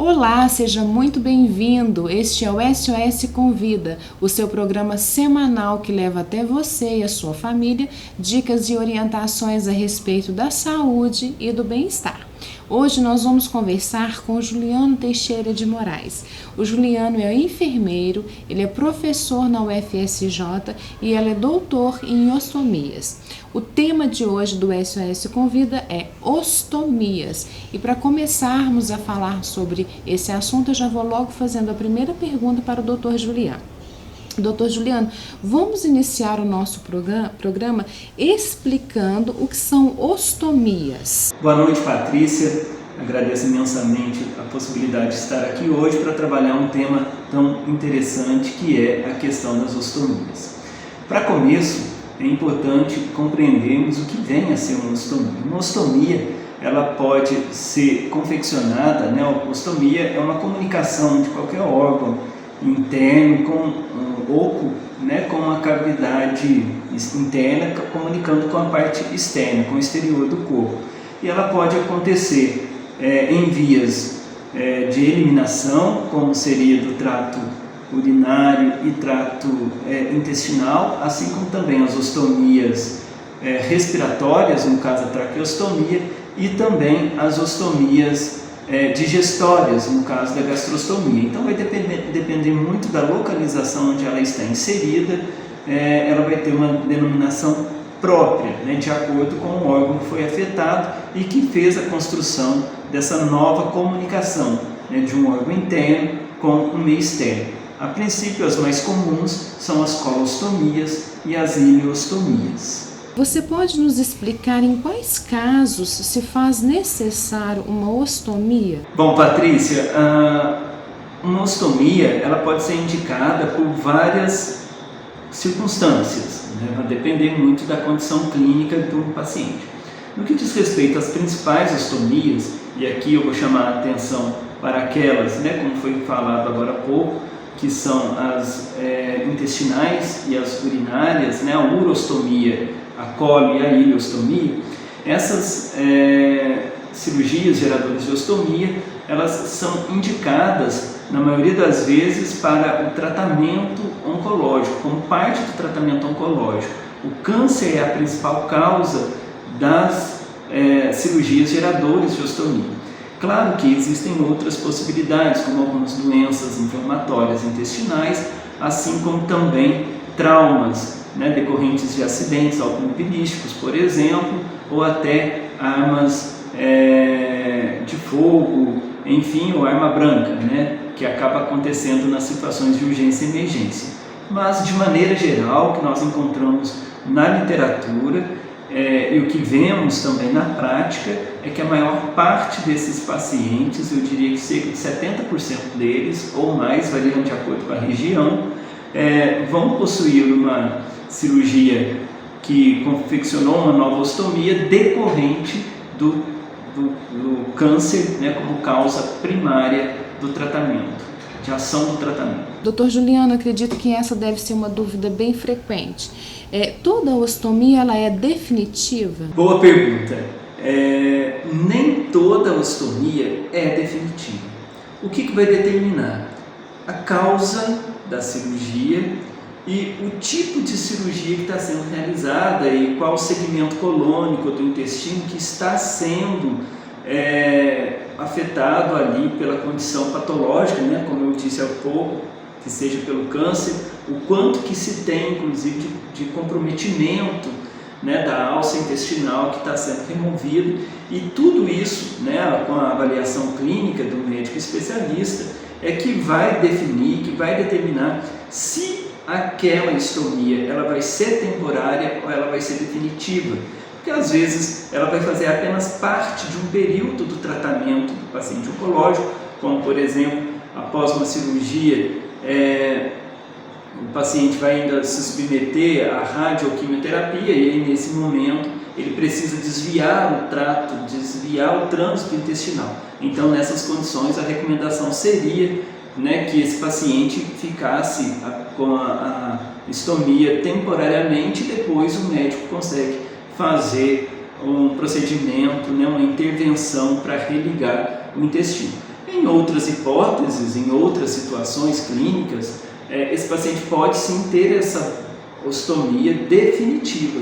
Olá, seja muito bem-vindo. Este é o SOS Convida, o seu programa semanal que leva até você e a sua família dicas e orientações a respeito da saúde e do bem-estar. Hoje nós vamos conversar com o Juliano Teixeira de Moraes. O Juliano é enfermeiro, ele é professor na UFSJ e ele é doutor em ostomias. O tema de hoje do SOS Convida é ostomias. E para começarmos a falar sobre esse assunto, eu já vou logo fazendo a primeira pergunta para o Dr. Juliano. Doutor Juliano, vamos iniciar o nosso programa explicando o que são ostomias. Boa noite, Patrícia. Agradeço imensamente a possibilidade de estar aqui hoje para trabalhar um tema tão interessante que é a questão das ostomias. Para começo, é importante compreendermos o que vem a ser uma ostomia. Uma ostomia, ela pode ser confeccionada, A ostomia é uma comunicação de qualquer órgão interno com um oco, com uma cavidade interna comunicando com a parte externa, com o exterior do corpo. E ela pode acontecer em vias de eliminação, como seria do trato urinário e trato intestinal, assim como também as ostomias respiratórias, no caso a traqueostomia, e também as ostomias digestórias, no caso da gastrostomia. Então vai depender muito da localização onde ela está inserida, ela vai ter uma denominação própria, de acordo com o órgão que foi afetado e que fez a construção dessa nova comunicação de um órgão interno com um meio externo. A princípio, as mais comuns são as colostomias e as ileostomias. Você pode nos explicar em quais casos se faz necessário uma ostomia? Bom, Patrícia, uma ostomia ela pode ser indicada por várias circunstâncias, vai depender muito da condição clínica do paciente. No que diz respeito às principais ostomias, e aqui eu vou chamar a atenção para aquelas, como foi falado agora há pouco, que são as intestinais e as urinárias, a urostomia, a colo e a ileostomia. Essas cirurgias geradoras de ostomia, elas são indicadas, na maioria das vezes, para o tratamento oncológico, como parte do tratamento oncológico. O câncer é a principal causa das cirurgias geradoras de ostomia. Claro que existem outras possibilidades, como algumas doenças inflamatórias intestinais, assim como também traumas decorrentes de acidentes automobilísticos, por exemplo, ou até armas de fogo, enfim, ou arma branca, que acaba acontecendo nas situações de urgência e emergência. Mas, de maneira geral, o que nós encontramos na literatura e o que vemos também na prática é que a maior parte desses pacientes, eu diria que cerca de 70% deles, ou mais, variando de acordo com a região, vão possuir uma cirurgia que confeccionou uma nova ostomia decorrente do câncer, como causa primária do tratamento, de ação do tratamento. Doutor Juliano, acredito que essa deve ser uma dúvida bem frequente. Toda ostomia ela é definitiva? Boa pergunta. Nem toda ostomia é definitiva. O que vai determinar? A causa da cirurgia e o tipo de cirurgia que está sendo realizada e qual o segmento colônico do intestino que está sendo afetado ali pela condição patológica, como eu disse há pouco, que seja pelo câncer, o quanto que se tem, inclusive, de comprometimento da alça intestinal que está sendo removida, e tudo isso, com a avaliação clínica do médico especialista, é que vai definir, que vai determinar se aquela ostomia ela vai ser temporária ou ela vai ser definitiva, porque às vezes ela vai fazer apenas parte de um período do tratamento do paciente oncológico, como por exemplo, após uma cirurgia, o paciente vai ainda se submeter à radioquimioterapia e aí nesse momento ele precisa desviar o trato, desviar o trânsito intestinal. Então nessas condições a recomendação seria que esse paciente ficasse com a ostomia temporariamente e depois o médico consegue fazer um procedimento, uma intervenção para religar o intestino. Em outras hipóteses, em outras situações clínicas, esse paciente pode sim ter essa ostomia definitiva,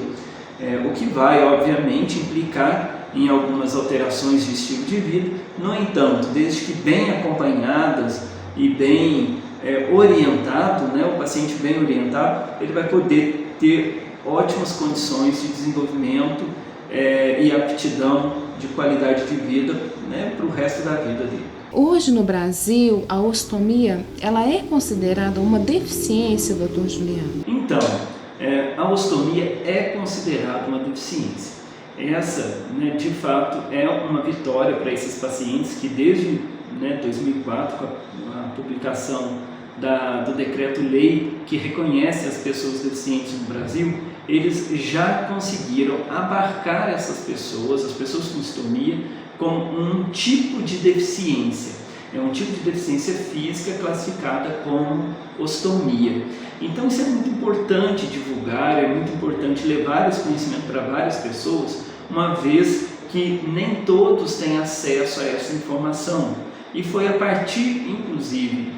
o que vai, obviamente, implicar em algumas alterações de estilo de vida. No entanto, desde que bem acompanhadas e bem orientado, o paciente bem orientado, ele vai poder ter ótimas condições de desenvolvimento e aptidão de qualidade de vida, para o resto da vida dele. Hoje no Brasil, a ostomia, ela é considerada uma deficiência, Dr. Juliano? Então, a ostomia é considerada uma deficiência. Essa, de fato, é uma vitória para esses pacientes que desde 2004, com a publicação do decreto-lei que reconhece as pessoas deficientes no Brasil, eles já conseguiram abarcar essas pessoas, as pessoas com ostomia, como um tipo de deficiência. É um tipo de deficiência física classificada como ostomia. Então isso é muito importante divulgar, é muito importante levar esse conhecimento para várias pessoas, uma vez que nem todos têm acesso a essa informação. E foi a partir, inclusive,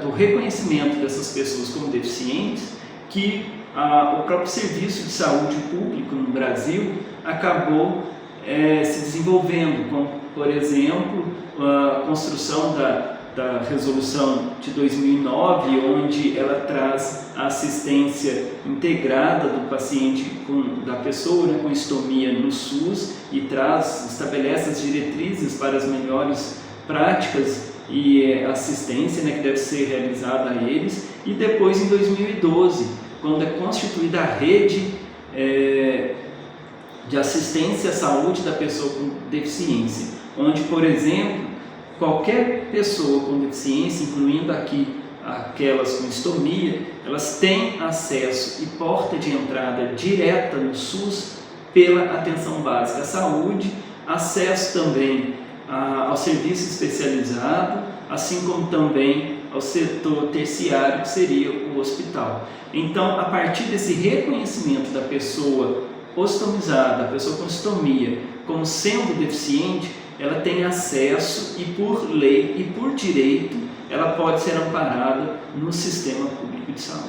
do reconhecimento dessas pessoas como deficientes que o próprio Serviço de Saúde Público no Brasil acabou se desenvolvendo, como, por exemplo, a construção da resolução de 2009, onde ela traz a assistência integrada do paciente, da pessoa com ostomia no SUS, e estabelece as diretrizes para as melhores práticas e assistência que deve ser realizada a eles. E depois, em 2012, quando é constituída a rede de assistência à saúde da pessoa com deficiência, onde, por exemplo, qualquer pessoa com deficiência, incluindo aqui aquelas com ostomia, elas têm acesso e porta de entrada direta no SUS pela atenção básica à saúde, acesso também ao serviço especializado, assim como também ao setor terciário, que seria o hospital. Então, a partir desse reconhecimento da pessoa ostomizada, a pessoa com ostomia, como sendo deficiente, ela tem acesso e, por lei e por direito, ela pode ser amparada no sistema público de saúde.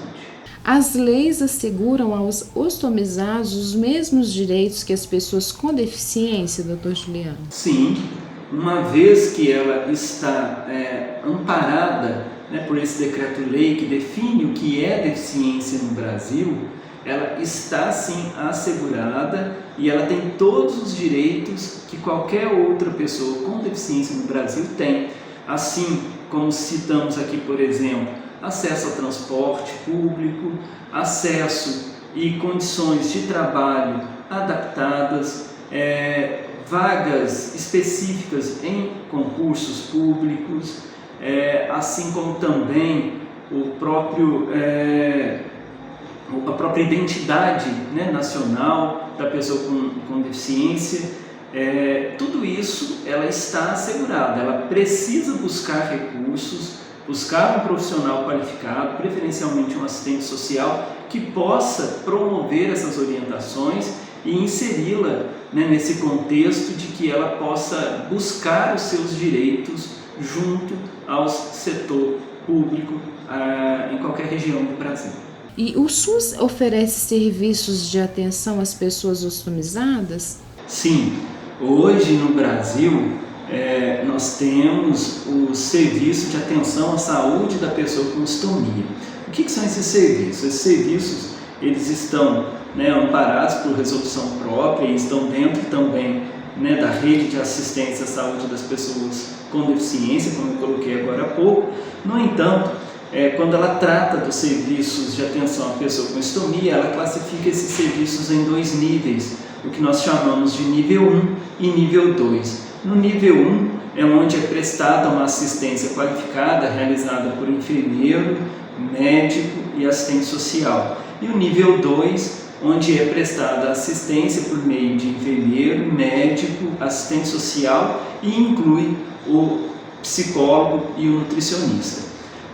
As leis asseguram aos ostomizados os mesmos direitos que as pessoas com deficiência, Dr. Juliano? Sim, uma vez que ela está amparada por esse decreto-lei que define o que é deficiência no Brasil, ela está sim assegurada e ela tem todos os direitos que qualquer outra pessoa com deficiência no Brasil tem. Assim como citamos aqui, por exemplo, acesso ao transporte público, acesso e condições de trabalho adaptadas, vagas específicas em concursos públicos, assim como também a própria identidade nacional da pessoa com deficiência. Tudo isso ela está assegurada. Ela precisa buscar recursos, buscar um profissional qualificado, preferencialmente um assistente social, que possa promover essas orientações e inseri-la nesse contexto de que ela possa buscar os seus direitos junto ao setor público em qualquer região do Brasil. E o SUS oferece serviços de atenção às pessoas ostomizadas? Sim, hoje no Brasil nós temos o serviço de atenção à saúde da pessoa com ostomia. O que são esses serviços? Esses serviços eles estão amparados por resolução própria e estão dentro também da rede de assistência à saúde das pessoas com deficiência, como eu coloquei agora há pouco. No entanto, quando ela trata dos serviços de atenção à pessoa com ostomia, ela classifica esses serviços em 2 níveis, o que nós chamamos de nível 1 e nível 2. No nível 1 é onde é prestada uma assistência qualificada, realizada por enfermeiro, médico e assistente social. E o nível 2, onde é prestada assistência por meio de enfermeiro, médico, assistente social e inclui o psicólogo e o nutricionista.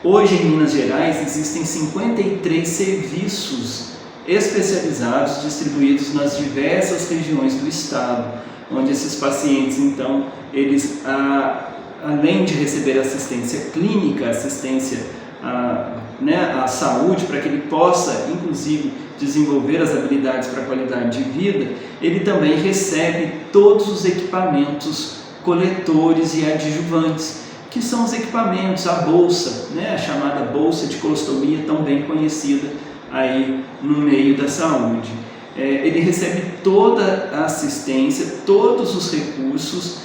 Hoje em Minas Gerais existem 53 serviços especializados distribuídos nas diversas regiões do estado, onde esses pacientes então eles além de receber assistência clínica, assistência à saúde, para que ele possa, inclusive, desenvolver as habilidades para a qualidade de vida, ele também recebe todos os equipamentos coletores e adjuvantes, que são os equipamentos, a bolsa, a chamada bolsa de colostomia, tão bem conhecida aí no meio da saúde. Ele recebe toda a assistência, todos os recursos,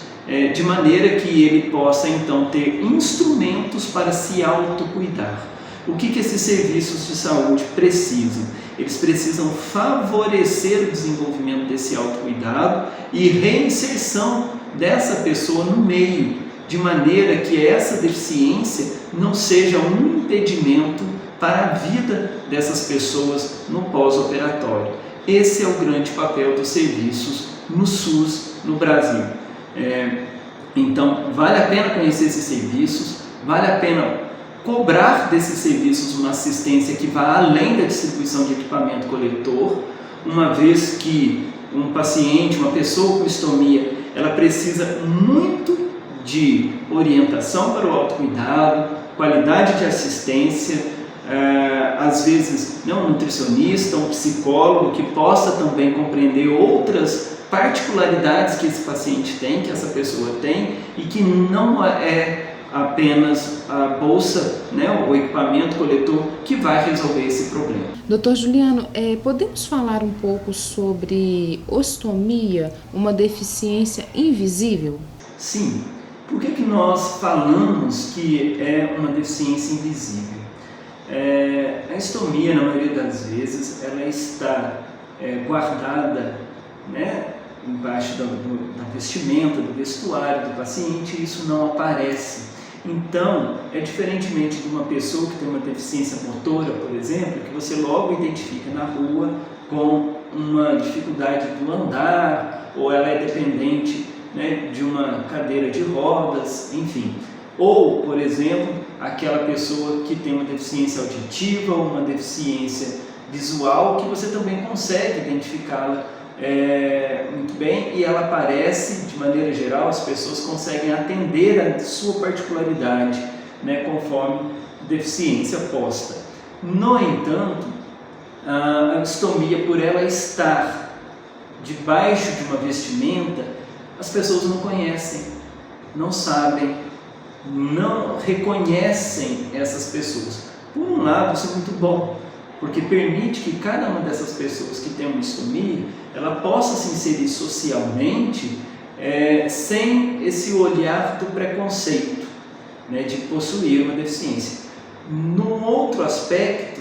de maneira que ele possa então ter instrumentos para se autocuidar. O que esses serviços de saúde precisam? Eles precisam favorecer o desenvolvimento desse autocuidado e reinserção dessa pessoa no meio, de maneira que essa deficiência não seja um impedimento para a vida dessas pessoas no pós-operatório. Esse é o grande papel dos serviços no SUS no Brasil. Então, vale a pena conhecer esses serviços, vale a pena cobrar desses serviços uma assistência que vá além da distribuição de equipamento coletor, uma vez que um paciente, uma pessoa com estomia, ela precisa muito de orientação para o autocuidado, qualidade de assistência, às vezes um nutricionista, um psicólogo que possa também compreender outras particularidades que esse paciente tem, que essa pessoa tem, e que não é apenas a bolsa, o equipamento coletor que vai resolver esse problema. Dr. Juliano, podemos falar um pouco sobre ostomia, uma deficiência invisível? Sim. Por que nós falamos que é uma deficiência invisível? A estomia, na maioria das vezes, ela está guardada, embaixo da vestimenta, do vestuário do paciente, e isso não aparece. Então, diferentemente de uma pessoa que tem uma deficiência motora, por exemplo, que você logo identifica na rua com uma dificuldade do andar, ou ela é dependente de uma cadeira de rodas, enfim. Ou, por exemplo, aquela pessoa que tem uma deficiência auditiva ou uma deficiência visual, que você também consegue identificá-la muito bem, e ela aparece de maneira geral, as pessoas conseguem atender a sua particularidade, conforme deficiência posta. No entanto, a estomia, por ela estar debaixo de uma vestimenta, as pessoas não conhecem, não sabem, não reconhecem essas pessoas. Por um lado, isso é muito bom, porque permite que cada uma dessas pessoas que tem uma estomia, ela possa se inserir socialmente sem esse olhar do preconceito, de possuir uma deficiência. Num outro aspecto,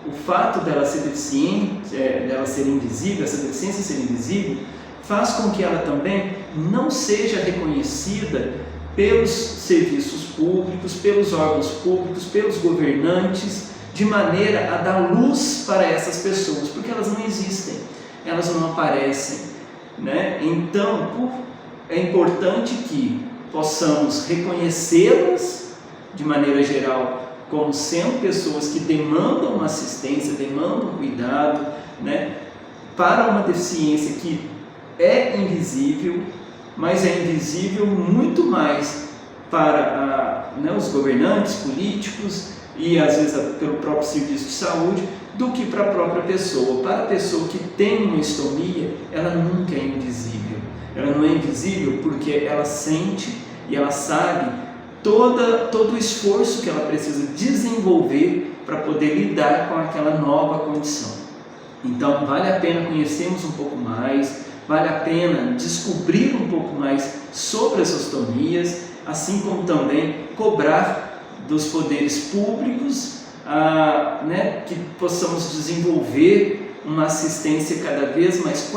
o fato dela ser deficiente, dela ser invisível, essa deficiência ser invisível, faz com que ela também não seja reconhecida pelos serviços públicos, pelos órgãos públicos, pelos governantes, de maneira a dar luz para essas pessoas, porque elas não existem, elas não aparecem, Então, é importante que possamos reconhecê-las de maneira geral como sendo pessoas que demandam uma assistência, demandam cuidado, para uma deficiência que é invisível, mas é invisível muito mais para os governantes, políticos e às vezes pelo próprio serviço de saúde, do que para a própria pessoa. Para a pessoa que tem uma estomia, ela nunca é invisível. Ela não é invisível porque ela sente e ela sabe todo o esforço que ela precisa desenvolver para poder lidar com aquela nova condição. Então, vale a pena conhecermos um pouco mais, vale a pena descobrir um pouco mais sobre as ostomias, assim como também cobrar dos poderes públicos que possamos desenvolver uma assistência cada vez mais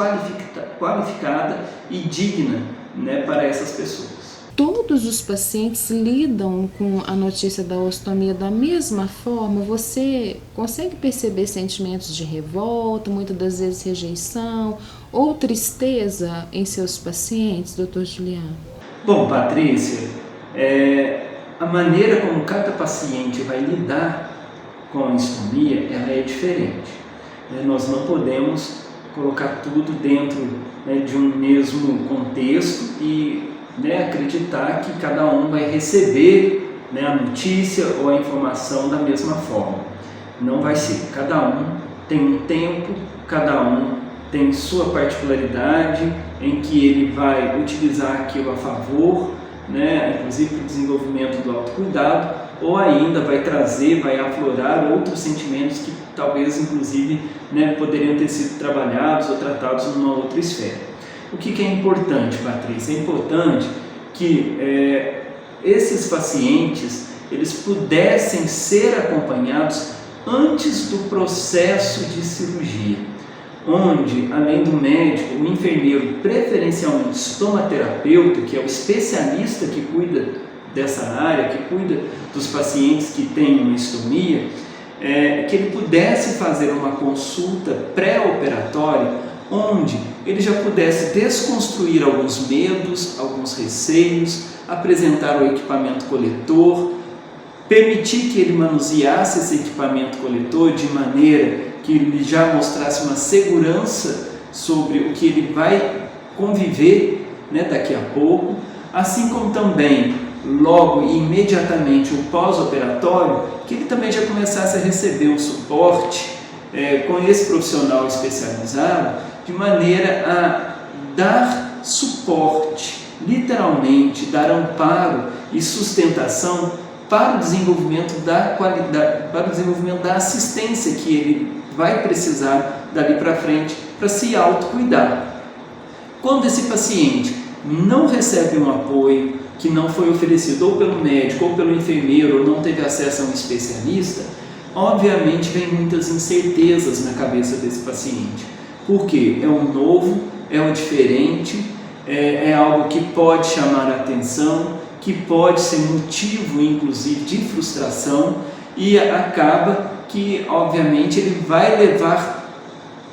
qualificada e digna para essas pessoas. Todos os pacientes lidam com a notícia da ostomia da mesma forma? Você consegue perceber sentimentos de revolta, muitas das vezes rejeição ou tristeza em seus pacientes, Dr. Juliano? Bom, Patrícia, a maneira como cada paciente vai lidar com a estomia, ela é diferente. Nós não podemos colocar tudo dentro de um mesmo contexto e né, acreditar que cada um vai receber, né, a notícia ou a informação da mesma forma. Não vai ser. Cada um tem um tempo, cada um tem sua particularidade em que ele vai utilizar aquilo a favor, né, inclusive para o desenvolvimento do autocuidado, ou ainda vai trazer, vai aflorar outros sentimentos que talvez, inclusive, né, poderiam ter sido trabalhados ou tratados numa outra esfera. O que é importante, Patrícia? É importante que esses pacientes eles pudessem ser acompanhados antes do processo de cirurgia, onde, além do médico, o enfermeiro, preferencialmente estomaterapeuta, que é o especialista que cuida dessa área, que cuida dos pacientes que têm uma estomia, que ele pudesse fazer uma consulta pré-operatória, onde ele já pudesse desconstruir alguns medos, alguns receios, apresentar o equipamento coletor, permitir que ele manuseasse esse equipamento coletor de maneira que ele já mostrasse uma segurança sobre o que ele vai conviver, né, daqui a pouco, assim como também logo e imediatamente o pós-operatório, que ele também já começasse a receber um suporte com esse profissional especializado, de maneira a dar suporte, literalmente dar amparo e sustentação para o desenvolvimento da qualidade, para o desenvolvimento da assistência que ele vai precisar dali para frente para se autocuidar. Quando esse paciente não recebe um apoio que não foi oferecido ou pelo médico ou pelo enfermeiro ou não teve acesso a um especialista, obviamente vem muitas incertezas na cabeça desse paciente. Porque é um novo, é um diferente, é algo que pode chamar a atenção, que pode ser motivo, inclusive, de frustração, e acaba que, obviamente, ele vai levar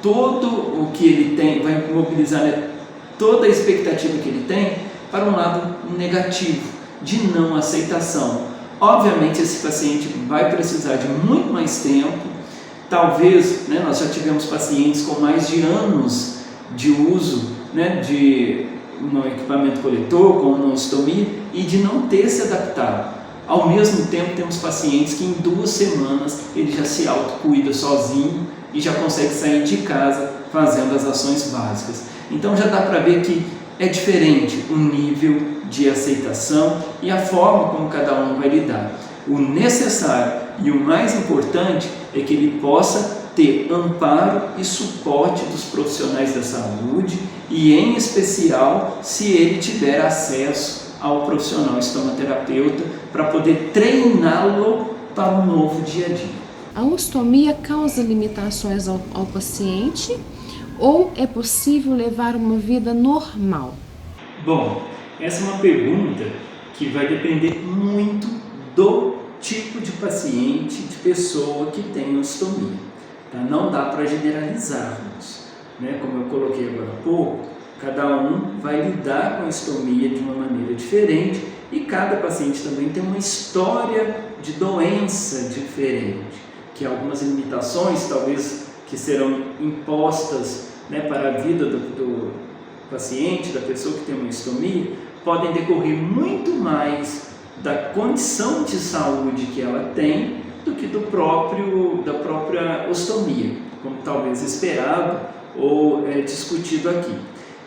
todo o que ele tem, vai mobilizar, né, toda a expectativa que ele tem para um lado negativo, de não aceitação. Obviamente, esse paciente vai precisar de muito mais tempo. Talvez, né, nós já tivemos pacientes com mais de anos de uso, né, de um equipamento coletor, com uma ostomia, e de não ter se adaptado. Ao mesmo tempo, temos pacientes que em 2 semanas ele já se autocuida sozinho e já consegue sair de casa fazendo as ações básicas. Então já dá para ver que é diferente o nível de aceitação e a forma como cada um vai lidar. O necessário e o mais importante é que ele possa ter amparo e suporte dos profissionais da saúde e, em especial, se ele tiver acesso ao profissional estomaterapeuta para poder treiná-lo para um novo dia a dia. A ostomia causa limitações ao paciente ou é possível levar uma vida normal? Bom, essa é uma pergunta que vai depender muito do tipo de paciente, de pessoa que tem ostomia. Tá? Não dá para generalizarmos, né? Como eu coloquei agora há pouco, cada um vai lidar com a ostomia de uma maneira diferente e cada paciente também tem uma história de doença diferente, que algumas limitações talvez que serão impostas, né, para a vida do paciente, da pessoa que tem uma ostomia, podem decorrer muito mais da condição de saúde que ela tem do que da própria ostomia, como talvez esperado ou discutido aqui.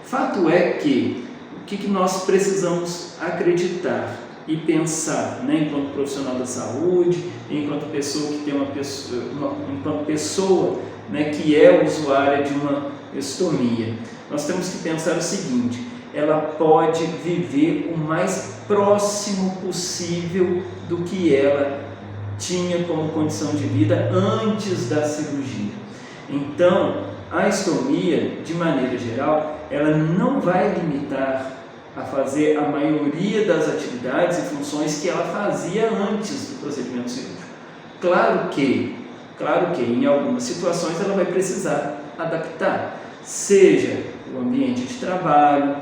Fato é que o que nós precisamos acreditar e pensar, né, enquanto profissional da saúde, enquanto pessoa que tem enquanto pessoa, né, que é usuária de uma ostomia, nós temos que pensar o seguinte: ela pode viver o mais próximo possível do que ela tinha como condição de vida antes da cirurgia. Então, a ostomia, de maneira geral, ela não vai limitar a fazer a maioria das atividades e funções que ela fazia antes do procedimento cirúrgico. Claro que em algumas situações ela vai precisar adaptar, seja o ambiente de trabalho,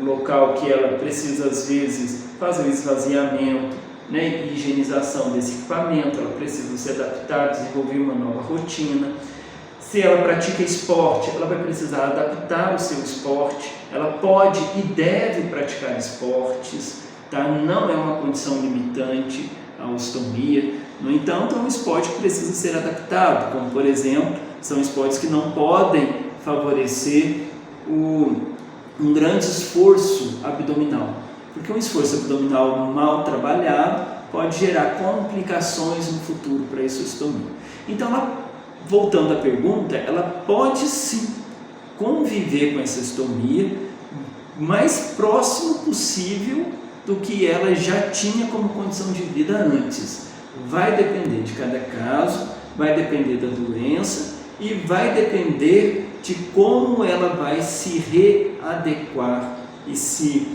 um local que ela precisa às vezes fazer o esvaziamento, né, e higienização desse equipamento, ela precisa se adaptar, desenvolver uma nova rotina, Se ela pratica esporte, ela vai precisar adaptar o seu esporte. Ela pode e deve praticar esportes, tá? Não é uma condição limitante a ostomia. No entanto, é um esporte que precisa ser adaptado, como por exemplo, são esportes que não podem favorecer um grande esforço abdominal, porque um esforço abdominal mal trabalhado pode gerar complicações no futuro para essa ostomia. Então, voltando à pergunta, ela pode sim conviver com essa ostomia o mais próximo possível do que ela já tinha como condição de vida antes. Vai depender de cada caso, vai depender da doença e vai depender de como ela vai se readequar e se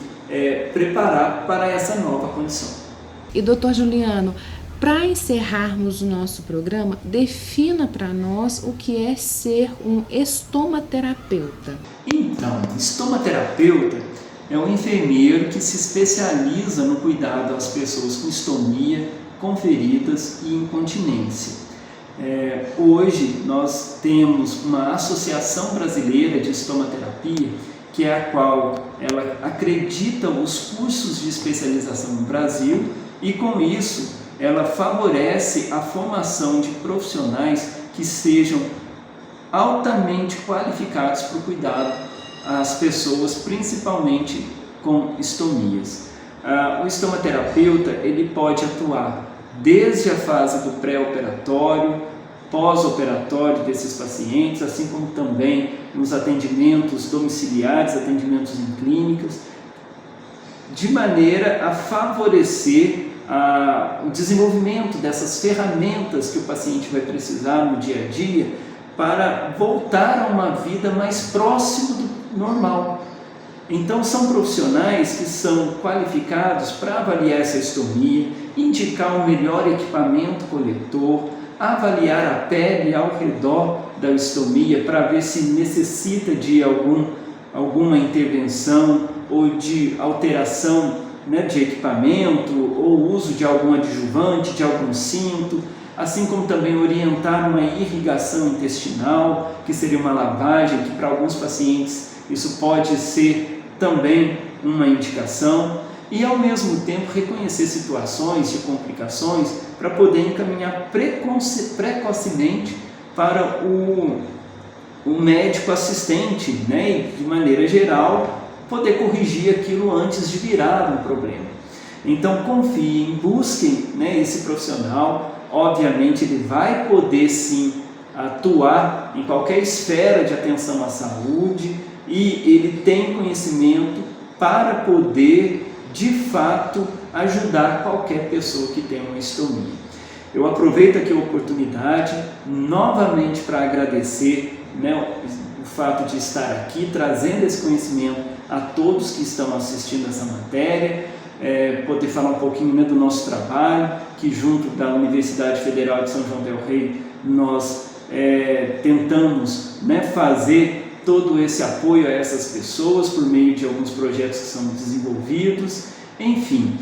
preparar para essa nova condição. E doutor Juliano, para encerrarmos o nosso programa, defina para nós o que é ser um estomaterapeuta. Então, estomaterapeuta é um enfermeiro que se especializa no cuidado às pessoas com estomia, com feridas e incontinência. Hoje nós temos uma Associação Brasileira de Estomaterapia, que é a qual ela acredita os cursos de especialização no Brasil e com isso ela favorece a formação de profissionais que sejam altamente qualificados para o cuidado às pessoas, principalmente com estomias. O estomaterapeuta ele pode atuar desde a fase do pré-operatório, pós-operatório desses pacientes, assim como também nos atendimentos domiciliares, atendimentos em clínicas, de maneira a favorecer o desenvolvimento dessas ferramentas que o paciente vai precisar no dia a dia para voltar a uma vida mais próxima do normal. Então, são profissionais que são qualificados para avaliar essa estomia, indicar o melhor equipamento coletor, avaliar a pele ao redor da estomia para ver se necessita de alguma intervenção ou de alteração, de equipamento ou uso de algum adjuvante, de algum cinto, assim como também orientar uma irrigação intestinal, que seria uma lavagem, que para alguns pacientes isso pode ser também uma indicação, e ao mesmo tempo reconhecer situações de complicações para poder encaminhar precocemente para o médico assistente, e de maneira geral poder corrigir aquilo antes de virar um problema. Então confiem, busquem esse profissional. Obviamente ele vai poder sim atuar em qualquer esfera de atenção à saúde e ele tem conhecimento para poder de fato ajudar qualquer pessoa que tenha uma estomia. Eu aproveito aqui a oportunidade novamente para agradecer o fato de estar aqui trazendo esse conhecimento a todos que estão assistindo essa matéria, poder falar um pouquinho do nosso trabalho, que junto da Universidade Federal de São João del Rei nós tentamos fazer todo esse apoio a essas pessoas por meio de alguns projetos que são desenvolvidos. Enfim,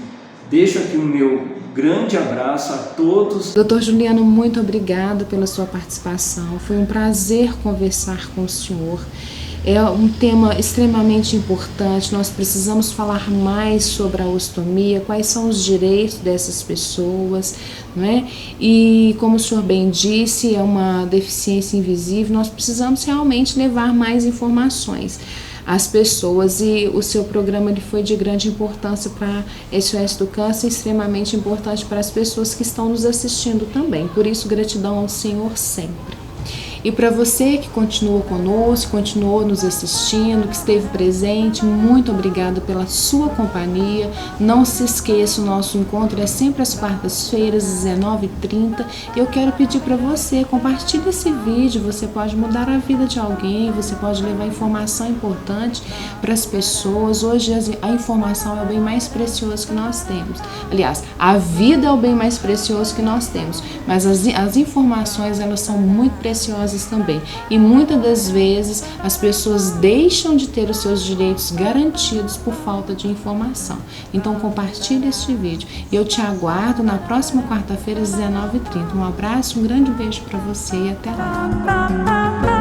deixo aqui o meu grande abraço a todos. Doutor Juliano, muito obrigada pela sua participação. Foi um prazer conversar com o senhor. É um tema extremamente importante, nós precisamos falar mais sobre a ostomia, quais são os direitos dessas pessoas, E como o senhor bem disse, é uma deficiência invisível, nós precisamos realmente levar mais informações às pessoas e o seu programa ele foi de grande importância para SOS do Câncer, extremamente importante para as pessoas que estão nos assistindo também, por isso gratidão ao senhor sempre. E para você que continuou conosco, continuou nos assistindo, que esteve presente, muito obrigada pela sua companhia. Não se esqueça, o nosso encontro é sempre às quartas-feiras, às 19h30. Eu quero pedir para você, compartilhe esse vídeo, você pode mudar a vida de alguém, você pode levar informação importante para as pessoas. Hoje a informação é o bem mais precioso que nós temos. Aliás, a vida é o bem mais precioso que nós temos, mas as informações elas são muito preciosas idosas também. E muitas das vezes as pessoas deixam de ter os seus direitos garantidos por falta de informação. Então compartilhe este vídeo. Eu te aguardo na próxima quarta-feira às 19h30. Um abraço, um grande beijo para você e até lá.